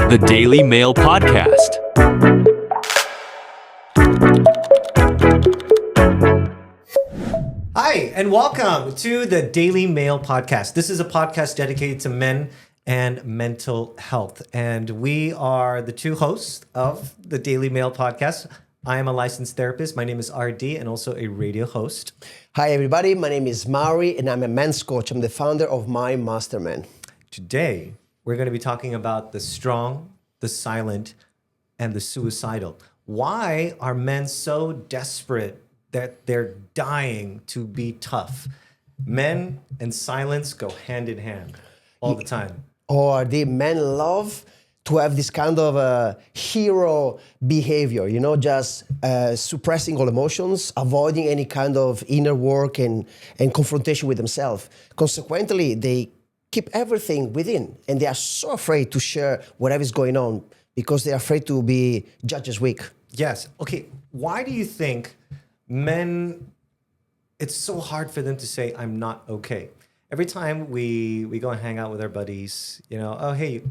The Daily Male Podcast. Hi, and welcome to the Daily Male Podcast. This is a podcast dedicated to men and mental health. And we are the two hosts of the Daily Male Podcast. I am a licensed therapist. My name is RD and also a radio host. Hi, everybody. My name is Mauri, and I'm a men's coach. I'm the founder of My Masterman. Today, we're going to be talking about the strong, the silent, and the suicidal. Why are men so desperate that they're dying to be tough? Men and silence go hand in hand all the time. Or the men love to have this kind of hero behavior, just suppressing all emotions, avoiding any kind of inner work and confrontation with themselves. Consequently, they keep everything within, and they are so afraid to share whatever is going on because they're afraid to be judged as weak. Yes. Okay. Why do you think men, it's so hard for them to say, I'm not okay? Every time we go and hang out with our buddies, oh, hey,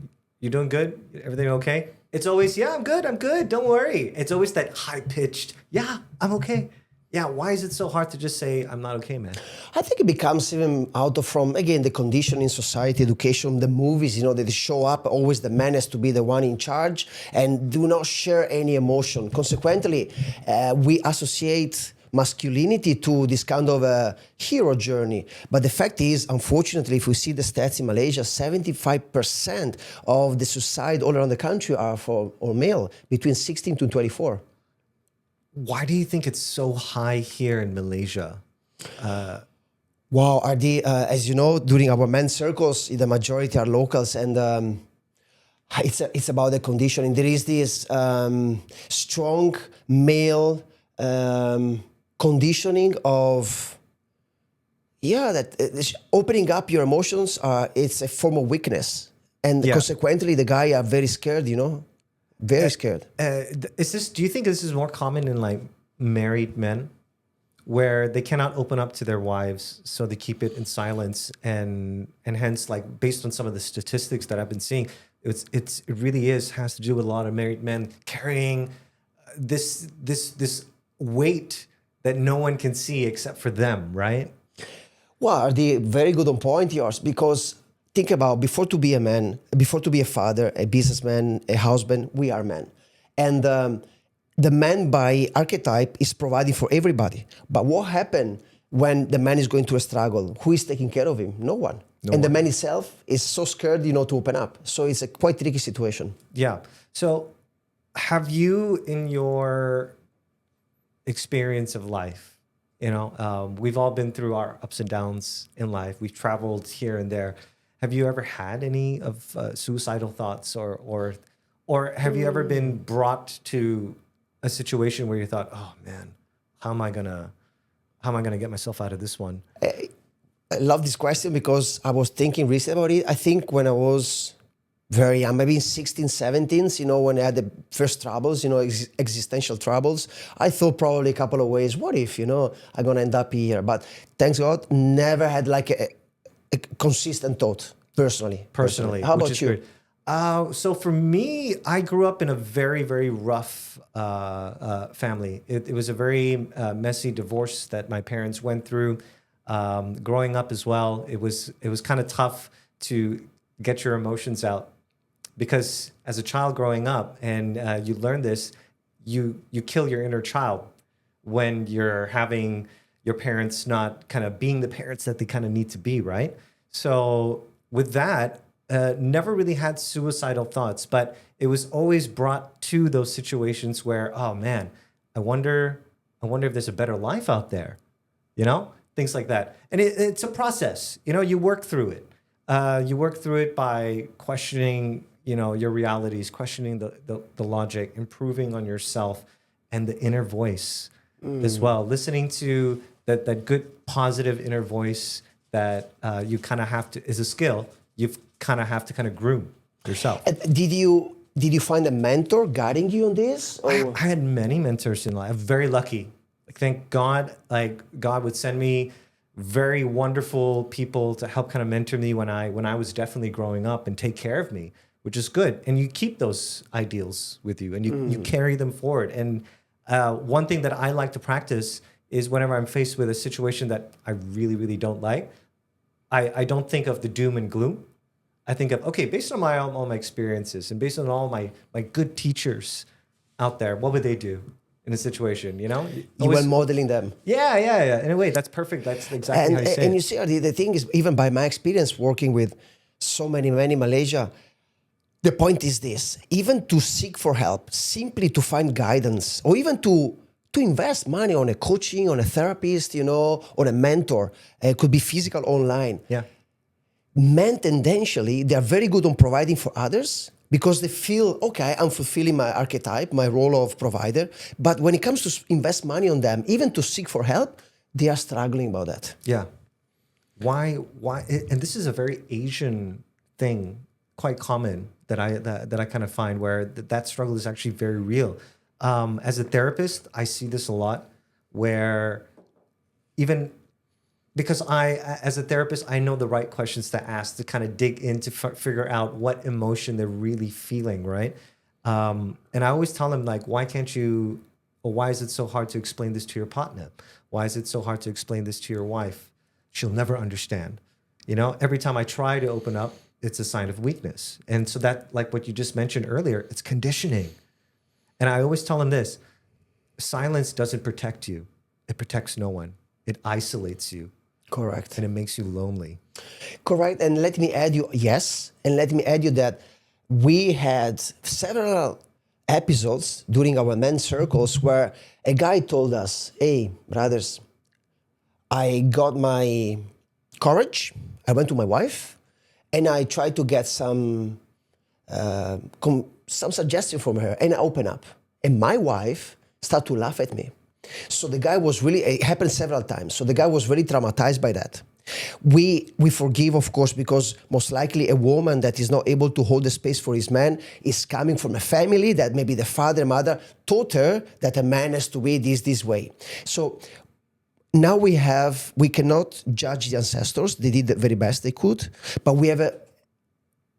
you doing good? Everything okay? It's always, yeah, I'm good. Don't worry. It's always that high-pitched, yeah, I'm okay. Yeah, why is it so hard to just say, I'm not okay, man? I think it becomes even from, again, the condition in society, education, the movies, they show up, always the man has to be the one in charge and do not share any emotion. Consequently, we associate masculinity to this kind of a hero journey. But the fact is, unfortunately, if we see the stats in Malaysia, 75% of the suicide all around the country are for male, between 16 to 24. Why do you think it's so high here in Malaysia? Wow, RD, as you know, during our men's circles, the majority are locals, and it's about the conditioning. There is this strong male conditioning of, that opening up your emotions, it's a form of weakness. And consequently, the guy are very scared, Very scared. Do you think this is more common in like married men where they cannot open up to their wives, so they keep it in silence, and hence, like, based on some of the statistics that I've been seeing, it really has to do with a lot of married men carrying this weight that no one can see except for them, right? Well, the very good on point yours, because think about, before to be a man, before to be a father, a businessman, a husband, we are men. And the man by archetype is providing for everybody. But what happened when the man is going through a struggle? Who is taking care of him? No one. The man itself is so scared, to open up. So it's a quite tricky situation. Yeah. So have you, in your experience of life, we've all been through our ups and downs in life. We've traveled here and there. Have you ever had any of suicidal thoughts, or have you ever been brought to a situation where you thought, oh man, how am I gonna get myself out of this one? I love this question because I was thinking recently about it. I think when I was very young, maybe 16, 17, when I had the first troubles, existential troubles, I thought probably a couple of ways, what if, I'm gonna end up here? But thanks God, never had like a consistent thought personally. How about you? So for me, I grew up in a very, very rough family. It was a very messy divorce that my parents went through. Growing up as well, it was kind of tough to get your emotions out, because as a child growing up, and you learn this, you kill your inner child when you're having your parents not kind of being the parents that they kind of need to be, right? So with that, never really had suicidal thoughts, but it was always brought to those situations where, oh man, I wonder if there's a better life out there, things like that. And it's a process, you work through it. You work through it by questioning, your realities, questioning the logic, improving on yourself and the inner voice as well, listening to that good positive inner voice that you kind of have to, is a skill you kind of have to kind of groom yourself. Did you find a mentor guiding you on this? I had many mentors in life. I'm very lucky. Thank God, God would send me very wonderful people to help kind of mentor me when I was definitely growing up and take care of me, which is good. And you keep those ideals with you and you carry them forward. And one thing that I like to practice is whenever I'm faced with a situation that I really, really don't like, I don't think of the doom and gloom. I think of, okay, based on all my experiences and based on all my good teachers out there, what would they do in a situation, you know? You were modeling them. Yeah. In a way, that's perfect. That's exactly how you say and it. you see, the thing is, even by my experience working with so many in Malaysia, the point is this: even to seek for help, simply to find guidance, or even to invest money on a coaching, on a therapist, you know, on a mentor, it could be physical, online. Yeah. Men tendentially, they are very good on providing for others because they feel, okay, I'm fulfilling my archetype, my role of provider. But when it comes to invest money on them, even to seek for help, they are struggling about that. Yeah. Why? And this is a very Asian thing, quite common that I kind of find where that struggle is actually very real. As a therapist, I see this a lot where even because as a therapist, I know the right questions to ask to kind of dig in to figure out what emotion they're really feeling, right? And I always tell them, like, why is it so hard to explain this to your partner? Why is it so hard to explain this to your wife? She'll never understand. You know, every time I try to open up, it's a sign of weakness. And so that, like what you just mentioned earlier, it's conditioning. And I always tell them this: silence doesn't protect you. It protects no one. It isolates you. Correct. And it makes you lonely. Correct. And let me add you, that we had several episodes during our men's circles where a guy told us, hey, brothers, I got my courage. I went to my wife and I tried to get some suggestion from her, and I open up. And my wife started to laugh at me. So the guy was really, it happened several times. So the guy was really traumatized by that. We forgive, of course, because most likely a woman that is not able to hold the space for his man is coming from a family that maybe the father, mother taught her that a man has to be this way. So now we cannot judge the ancestors. They did the very best they could, but we have a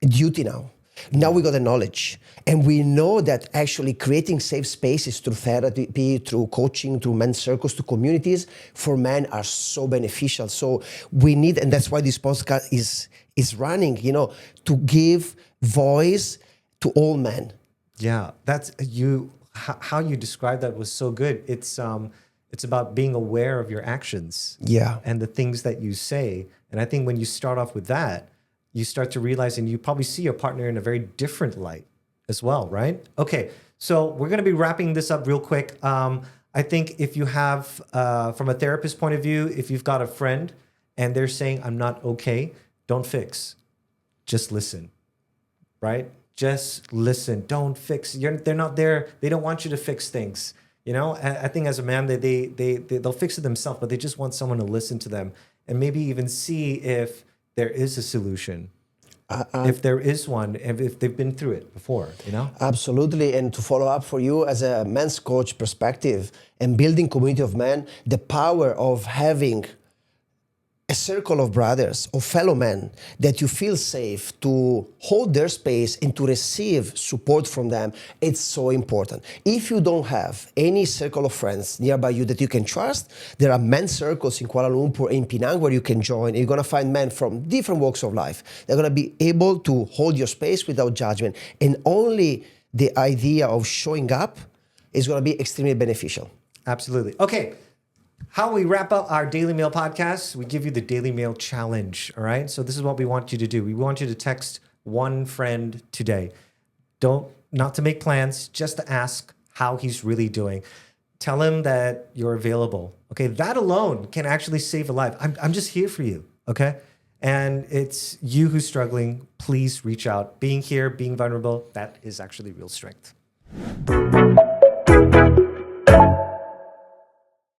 duty now. Now we got the knowledge, and we know that actually creating safe spaces through therapy, through coaching, through men's circles, to communities for men are so beneficial. So we need, and that's why this podcast is running, you know, to give voice to all men. Yeah, that's how you described that was so good. It's about being aware of your actions, and the things that you say. And I think when you start off with that, you start to realize, and you probably see your partner in a very different light as well, right? Okay, so we're going to be wrapping this up real quick. I think if you have, from a therapist point of view, if you've got a friend and they're saying, I'm not okay, don't fix. Just listen, right? Just listen. Don't fix. They're not there. They don't want you to fix things. You know, I think as a man, they'll fix it themselves, but they just want someone to listen to them and maybe even see if there is a solution, if there is one, if they've been through it before, you know? Absolutely. And to follow up for you as a men's coach perspective and building community of men, the power of having a circle of brothers or fellow men that you feel safe to hold their space and to receive support from them, it's so important. If you don't have any circle of friends nearby you that you can trust, there are men's circles in Kuala Lumpur and in Penang where you can join. You're going to find men from different walks of life. They're going to be able to hold your space without judgment. And only the idea of showing up is going to be extremely beneficial. Absolutely. Okay. How we wrap up our Daily Male podcast, we give you the Daily Male Challenge, all right? So this is what we want you to do. We want you to text one friend today. Not to make plans, just to ask how he's really doing. Tell him that you're available, okay? That alone can actually save a life. I'm just here for you, okay? And it's you who's struggling. Please reach out. Being here, being vulnerable, that is actually real strength.